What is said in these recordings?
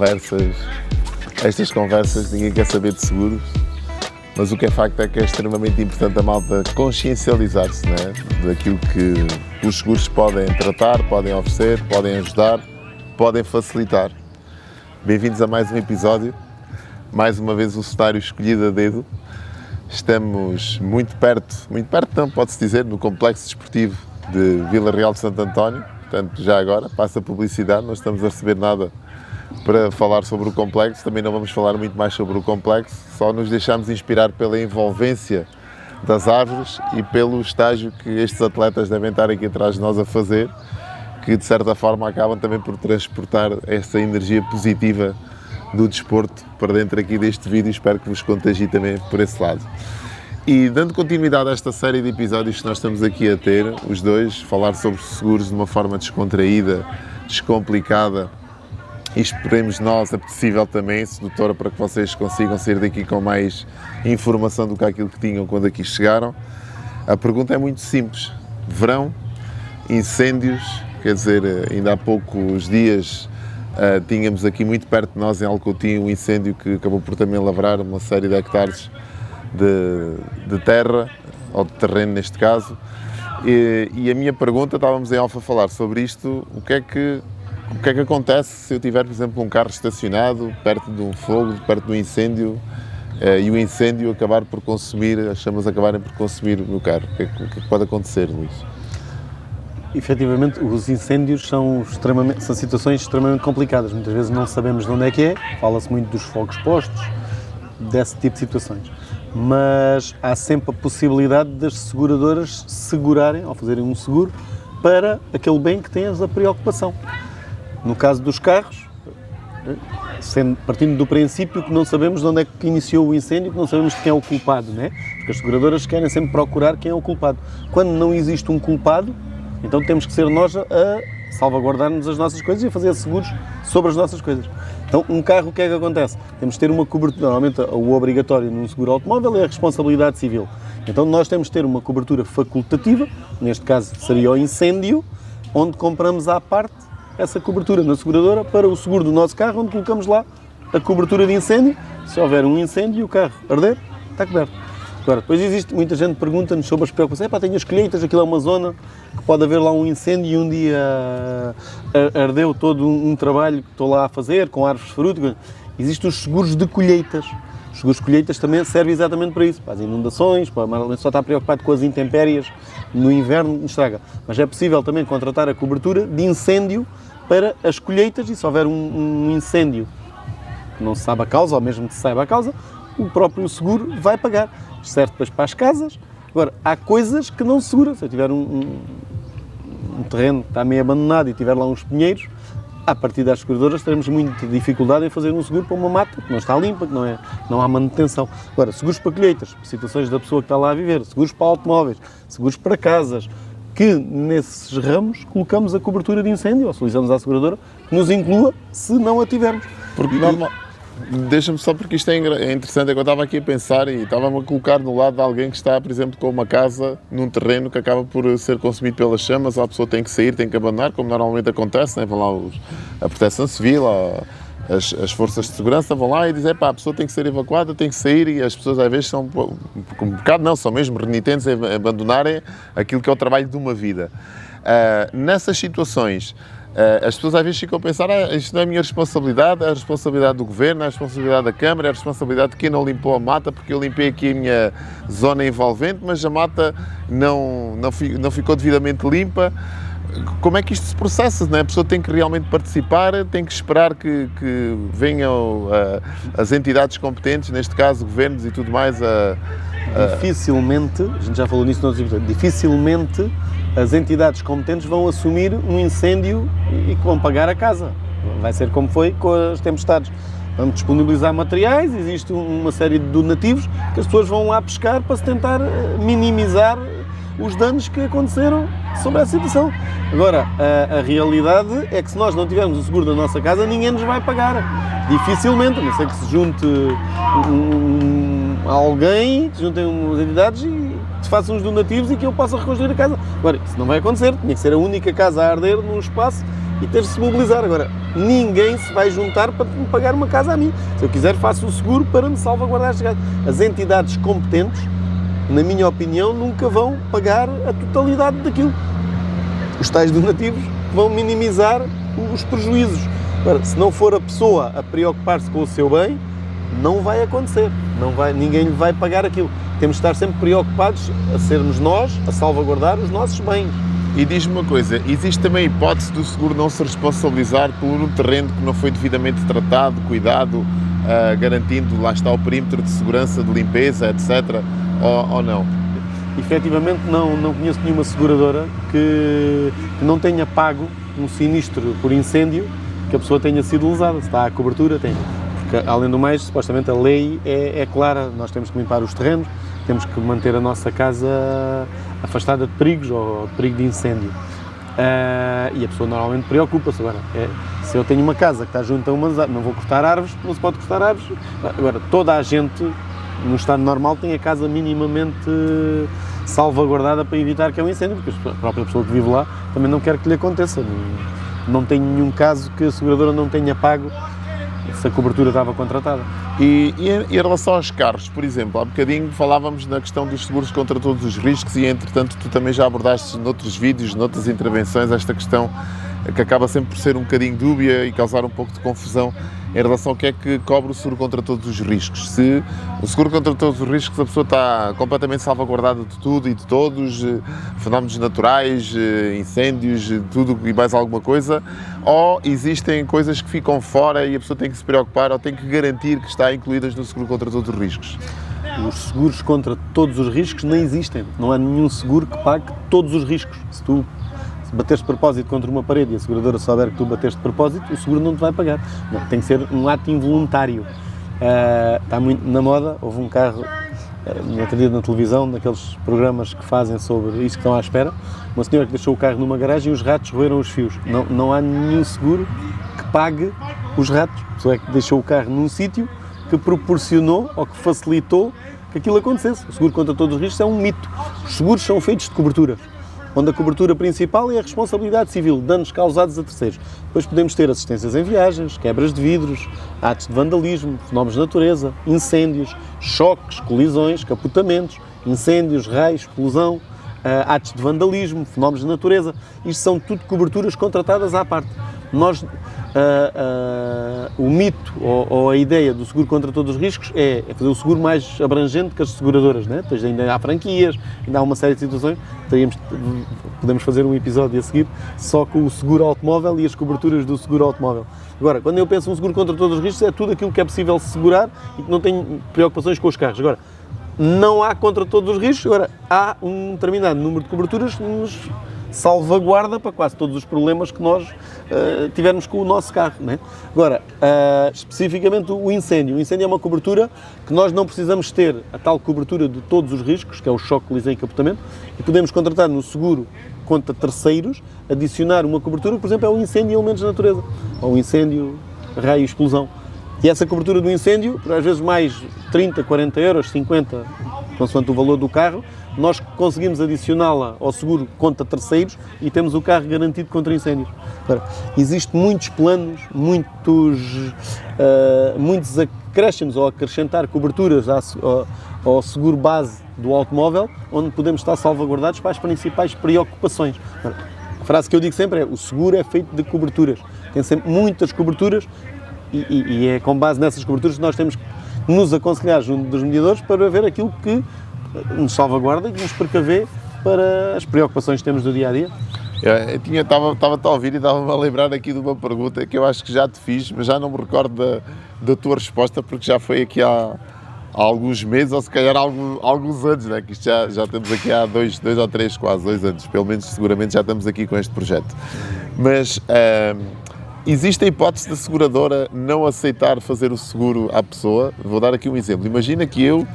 estas conversas, ninguém quer saber de seguros, mas o que é facto é que é extremamente importante a malta consciencializar-se, né? Daquilo que os seguros podem tratar, podem oferecer, podem ajudar, podem facilitar. Bem-vindos a mais um episódio, mais uma vez o cenário escolhido a dedo. Estamos muito perto não pode-se dizer, no Complexo Desportivo de Vila Real de Santo António. Portanto, já agora, passa a publicidade, não estamos a receber nada para falar sobre o complexo, também não vamos falar muito mais sobre o complexo, só nos deixamos inspirar pela envolvência das árvores e pelo estágio que estes atletas devem estar aqui atrás de nós a fazer, que de certa forma acabam também por transportar essa energia positiva do desporto para dentro aqui deste vídeo. Espero que vos contagie também por esse lado. E dando continuidade a esta série de episódios que nós estamos aqui a ter, os dois, falar sobre seguros de uma forma descontraída, descomplicada e esperemos nós, apetecível também, sedutora, para que vocês consigam sair daqui com mais informação do que aquilo que tinham quando aqui chegaram. A pergunta é muito simples. Verão, incêndios, quer dizer, ainda há poucos dias tínhamos aqui muito perto de nós, em Alcotim, um incêndio que acabou por também lavrar uma série de hectares de terra, ou de terreno neste caso, e a minha pergunta, estávamos em off a falar sobre isto, o que é que acontece se eu tiver, por exemplo, um carro estacionado perto de um fogo, perto de um incêndio, e o incêndio acabar por consumir, as chamas acabarem por consumir o meu carro? O que é que pode acontecer, Luís? Efetivamente, os incêndios são situações extremamente complicadas. Muitas vezes não sabemos de onde é que é, fala-se muito dos fogos postos, desse tipo de situações. Mas há sempre a possibilidade das seguradoras segurarem, ou fazerem um seguro, para aquele bem que tens a preocupação. No caso dos carros, partindo do princípio que não sabemos de onde é que iniciou o incêndio, que não sabemos de quem é o culpado, né? Porque as seguradoras querem sempre procurar quem é o culpado. Quando não existe um culpado, então temos que ser nós a salvaguardar-nos as nossas coisas e a fazer seguros sobre as nossas coisas. Então, um carro, o que é que acontece? Temos de ter uma cobertura, normalmente o obrigatório num seguro automóvel é a responsabilidade civil. Então nós temos de ter uma cobertura facultativa, neste caso seria o incêndio, onde compramos à parte essa cobertura na seguradora para o seguro do nosso carro, onde colocamos lá a cobertura de incêndio. Se houver um incêndio e o carro arder, está coberto. Agora, depois existe, muita gente pergunta-nos sobre as preocupações. Tenho as colheitas, aquilo é uma zona que pode haver lá um incêndio e um dia ardeu todo um trabalho que estou lá a fazer, com árvores de fruto. Existem os seguros de colheitas. Os seguros de colheitas também servem exatamente para isso, para as inundações, para só estar preocupado com as intempéries no inverno, não estraga. Mas é possível também contratar a cobertura de incêndio para as colheitas e se houver um incêndio que não se sabe a causa, ou mesmo que se saiba a causa, o próprio seguro vai pagar. Isto serve depois para as casas. Agora, há coisas que não se segura. Se eu tiver um terreno que está meio abandonado e tiver lá uns pinheiros, a partir das seguradoras teremos muita dificuldade em fazer um seguro para uma mata que não está limpa, que não há manutenção. Agora, seguros para colheitas, situações da pessoa que está lá a viver, seguros para automóveis, seguros para casas, que nesses ramos colocamos a cobertura de incêndio, ou solicitamos à seguradora que nos inclua se não a tivermos. Porque normal. Deixa-me só, porque isto é interessante, é que eu estava aqui a pensar e estava-me a colocar no lado de alguém que está, por exemplo, com uma casa num terreno que acaba por ser consumido pelas chamas, a pessoa tem que sair, tem que abandonar, como normalmente acontece, né? Vão lá a Proteção Civil, as forças de segurança vão lá e dizem, a pessoa tem que ser evacuada, tem que sair, e as pessoas às vezes são são mesmo renitentes em abandonarem aquilo que é o trabalho de uma vida. Nessas situações, as pessoas às vezes ficam a pensar, isto não é a minha responsabilidade, é a responsabilidade do governo, é a responsabilidade da Câmara, é a responsabilidade de quem não limpou a mata, porque eu limpei aqui a minha zona envolvente, mas a mata não ficou devidamente limpa. Como é que isto se processa? Não é? A pessoa tem que realmente participar, tem que esperar que venham as entidades competentes, neste caso governos e tudo mais, Dificilmente, a gente já falou nisso, dificilmente as entidades competentes vão assumir um incêndio e que vão pagar a casa. Vai ser como foi com as tempestades. Vamos disponibilizar materiais, existe uma série de donativos que as pessoas vão lá pescar para se tentar minimizar os danos que aconteceram sobre essa situação. Agora, a realidade é que se nós não tivermos o seguro da nossa casa, ninguém nos vai pagar. Dificilmente, a não ser que se junte alguém, se juntem umas entidades e se façam uns donativos e que eu possa reconstruir a casa. Agora, isso não vai acontecer, tinha que ser a única casa a arder num espaço e ter de se mobilizar. Agora, ninguém se vai juntar para me pagar uma casa a mim. Se eu quiser, faço o seguro para me salvaguardar esta casa. As entidades competentes, na minha opinião, nunca vão pagar a totalidade daquilo. Os tais donativos vão minimizar os prejuízos. Agora, se não for a pessoa a preocupar-se com o seu bem, não vai acontecer. Ninguém lhe vai pagar aquilo. Temos de estar sempre preocupados a sermos nós a salvaguardar os nossos bens. E diz-me uma coisa, existe também a hipótese do seguro não se responsabilizar por um terreno que não foi devidamente tratado, cuidado, garantindo, lá está, o perímetro de segurança, de limpeza, etc., ou não? Efetivamente não conheço nenhuma seguradora que não tenha pago um sinistro por incêndio que a pessoa tenha sido lesada. Se está à cobertura, tem. Porque, além do mais, supostamente a lei é clara, nós temos que limpar os terrenos, temos que manter a nossa casa afastada de perigos ou de perigo de incêndio. E a pessoa normalmente preocupa-se. Agora, se eu tenho uma casa que está junto a umas árvores, não vou cortar árvores, não se pode cortar árvores. Agora, toda a gente, no estado normal, tem a casa minimamente salvaguardada para evitar que é um incêndio, porque a própria pessoa que vive lá também não quer que lhe aconteça. Não tem nenhum caso que a seguradora não tenha pago se a cobertura estava contratada. E em relação aos carros, por exemplo, há bocadinho falávamos na questão dos seguros contra todos os riscos e, entretanto, tu também já abordaste noutros vídeos, noutras intervenções, esta questão que acaba sempre por ser um bocadinho dúbia e causar um pouco de confusão em relação ao que é que cobre o seguro contra todos os riscos. Se o seguro contra todos os riscos, a pessoa está completamente salvaguardada de tudo e de todos, fenómenos naturais, incêndios, tudo e mais alguma coisa, ou existem coisas que ficam fora e a pessoa tem que se preocupar ou tem que garantir que está incluídas no seguro contra todos os riscos? Os seguros contra todos os riscos nem existem. Não há nenhum seguro que pague todos os riscos. Se tu bateres de propósito contra uma parede e a seguradora souber que tu bateste de propósito, o seguro não te vai pagar. Não, tem que ser um ato involuntário. Está muito na moda, houve um carro, no outro dia na televisão, naqueles programas que fazem sobre isso que estão à espera, uma senhora que deixou o carro numa garagem e os ratos roeram os fios. Não há nenhum seguro que pague os ratos. A pessoa é que deixou o carro num sítio que proporcionou ou que facilitou que aquilo acontecesse. O seguro contra todos os riscos é um mito. Os seguros são feitos de coberturas, onde a cobertura principal é a responsabilidade civil, danos causados a terceiros. Depois podemos ter assistências em viagens, quebras de vidros, atos de vandalismo, fenómenos de natureza, incêndios, choques, colisões, capotamentos, incêndios, raios, explosão, atos de vandalismo, fenómenos de natureza. Isto são tudo coberturas contratadas à parte. O mito ou a ideia do seguro contra todos os riscos é fazer o seguro mais abrangente que as seguradoras, né? Depois ainda há franquias, ainda há uma série de situações. Podemos fazer um episódio a seguir só com o seguro automóvel e as coberturas do seguro automóvel. Agora, quando eu penso em um seguro contra todos os riscos, é tudo aquilo que é possível segurar e que não tem preocupações com os carros. Agora, não há contra todos os riscos, agora há um determinado número de coberturas que nos salvaguarda para quase todos os problemas que nós tivermos com o nosso carro, né? Agora, especificamente o incêndio. O incêndio é uma cobertura que nós não precisamos ter a tal cobertura de todos os riscos, que é o choque, colisão e capotamento, e podemos contratar no seguro contra terceiros, adicionar uma cobertura, por exemplo, é o incêndio em elementos de natureza, ou o incêndio, raio e explosão. E essa cobertura do incêndio, por às vezes mais 30, 40 euros, 50, consoante o valor do carro, nós conseguimos adicioná-la ao seguro contra terceiros e temos o carro garantido contra incêndios. Agora, existem muitos planos, muitos acréscimos ou acrescentar coberturas ao seguro base do automóvel, onde podemos estar salvaguardados para as principais preocupações. Agora, a frase que eu digo sempre é: o seguro é feito de coberturas. Tem sempre muitas coberturas e é com base nessas coberturas que nós temos que nos aconselhar junto dos mediadores para ver aquilo que nos salvaguarda e que nos precavê para as preocupações que temos do dia-a-dia. Estava-te a ouvir e estava-me a lembrar aqui de uma pergunta que eu acho que já te fiz, mas já não me recordo da tua resposta, porque já foi aqui há alguns meses, ou se calhar alguns anos, né? Que isto já estamos aqui há dois ou três, quase 2 anos, pelo menos seguramente já estamos aqui com este projeto. Mas existe a hipótese da seguradora não aceitar fazer o seguro à pessoa? Vou dar aqui um exemplo. Imagina que eu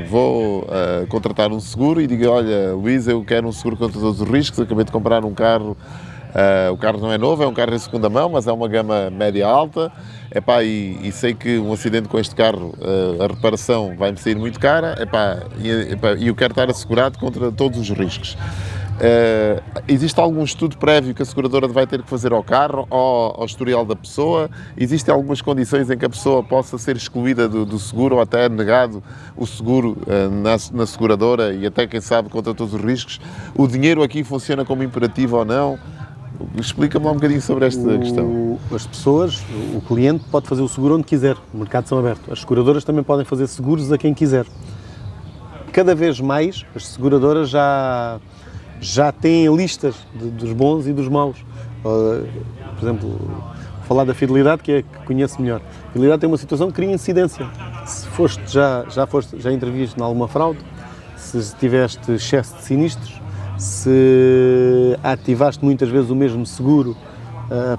vou contratar um seguro e digo: olha, Luís, eu quero um seguro contra todos os riscos, acabei de comprar um carro, o carro não é novo, é um carro em segunda mão, mas é uma gama média-alta, e sei que um acidente com este carro, a reparação vai-me sair muito cara, e eu quero estar assegurado contra todos os riscos. Existe algum estudo prévio que a seguradora vai ter que fazer ao carro, ao historial da pessoa? Existem algumas condições em que a pessoa possa ser excluída do seguro ou até negado o seguro na seguradora e até, quem sabe, contra todos os riscos? O dinheiro aqui funciona como imperativo ou não? Explica-me lá um bocadinho sobre esta questão. As pessoas, o cliente pode fazer o seguro onde quiser, os mercados são abertos. As seguradoras também podem fazer seguros a quem quiser. Cada vez mais as seguradoras já têm listas dos bons e dos maus. Por exemplo, vou falar da Fidelidade, que é a que conheço melhor. A Fidelidade tem uma situação que cria incidência. Se já interviste em alguma fraude, se tiveste excesso de sinistros, se ativaste muitas vezes o mesmo seguro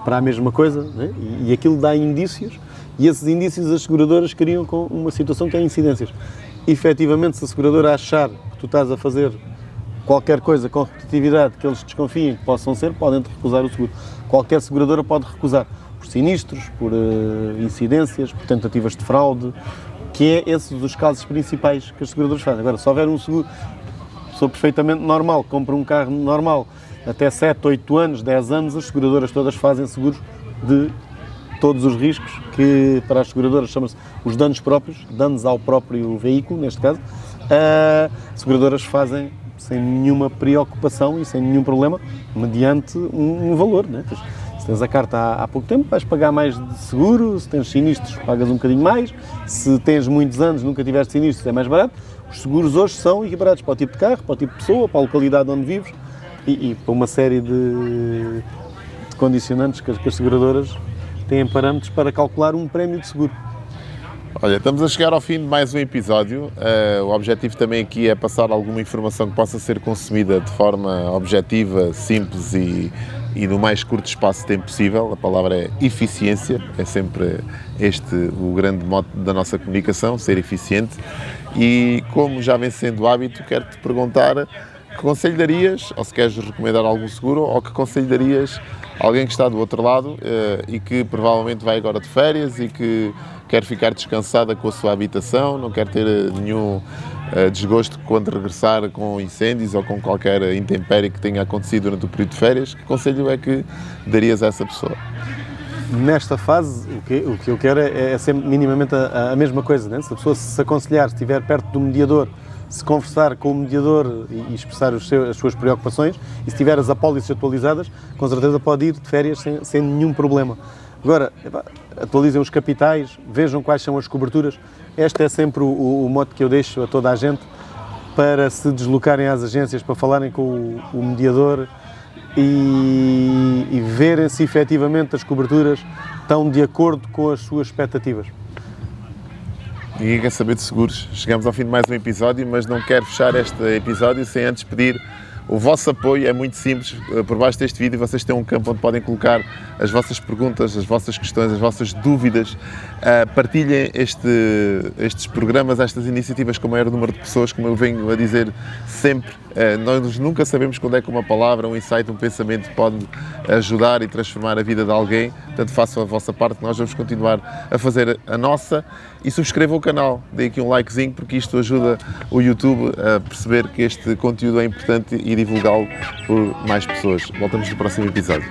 para a mesma coisa, né? E aquilo dá indícios, e esses indícios as seguradoras criam com uma situação que é incidências. Efetivamente, se a seguradora achar que tu estás a fazer qualquer coisa com repetitividade que eles desconfiem que possam ser, podem-te recusar o seguro. Qualquer seguradora pode recusar por sinistros, por incidências, por tentativas de fraude, que é esses os casos principais que as seguradoras fazem. Agora, se houver um seguro, pessoa perfeitamente normal, compra um carro normal, até 7, 8 anos, 10 anos, as seguradoras todas fazem seguros de todos os riscos, que para as seguradoras chamam-se os danos próprios, danos ao próprio veículo, neste caso. As seguradoras fazem sem nenhuma preocupação e sem nenhum problema, mediante um valor, né? Se tens a carta há pouco tempo, vais pagar mais de seguro, se tens sinistros, pagas um bocadinho mais, se tens muitos anos, nunca tiveste sinistros, é mais barato. Os seguros hoje são equiparados para o tipo de carro, para o tipo de pessoa, para a localidade onde vives e para uma série de condicionantes que as seguradoras têm parâmetros para calcular um prémio de seguro. Olha, estamos a chegar ao fim de mais um episódio. O objetivo também aqui é passar alguma informação que possa ser consumida de forma objetiva, simples e no mais curto espaço de tempo possível. A palavra é eficiência, é sempre este o grande mote da nossa comunicação, ser eficiente. E como já vem sendo hábito, quero-te perguntar que conselho darias, ou se queres recomendar algum seguro, ou que conselho darias a alguém que está do outro lado e que provavelmente vai agora de férias e que quer ficar descansada com a sua habitação, não quer ter nenhum desgosto quando regressar com incêndios ou com qualquer intempérie que tenha acontecido durante o período de férias. Que conselho é que darias a essa pessoa? Nesta fase, o que eu quero é sempre minimamente a mesma coisa, né? Se a pessoa se aconselhar, se estiver perto do mediador, se conversar com o mediador e expressar as suas preocupações, e se tiver as apólices atualizadas, com certeza pode ir de férias sem nenhum problema. Agora, atualizem os capitais, vejam quais são as coberturas. Este é sempre o mote que eu deixo a toda a gente para se deslocarem às agências, para falarem com o mediador e verem se efetivamente as coberturas estão de acordo com as suas expectativas. Ninguém quer saber de seguros. Chegamos ao fim de mais um episódio, mas não quero fechar este episódio sem antes pedir o vosso apoio. É muito simples. Por baixo deste vídeo vocês têm um campo onde podem colocar as vossas perguntas, as vossas questões, as vossas dúvidas. Partilhem estes programas, estas iniciativas com o maior número de pessoas, como eu venho a dizer sempre. Nós nunca sabemos quando é que uma palavra, um insight, um pensamento pode ajudar e transformar a vida de alguém. Portanto, façam a vossa parte, nós vamos continuar a fazer a nossa. E subscrevam o canal, deem aqui um likezinho, porque isto ajuda o YouTube a perceber que este conteúdo é importante e divulgá-lo por mais pessoas. Voltamos no próximo episódio.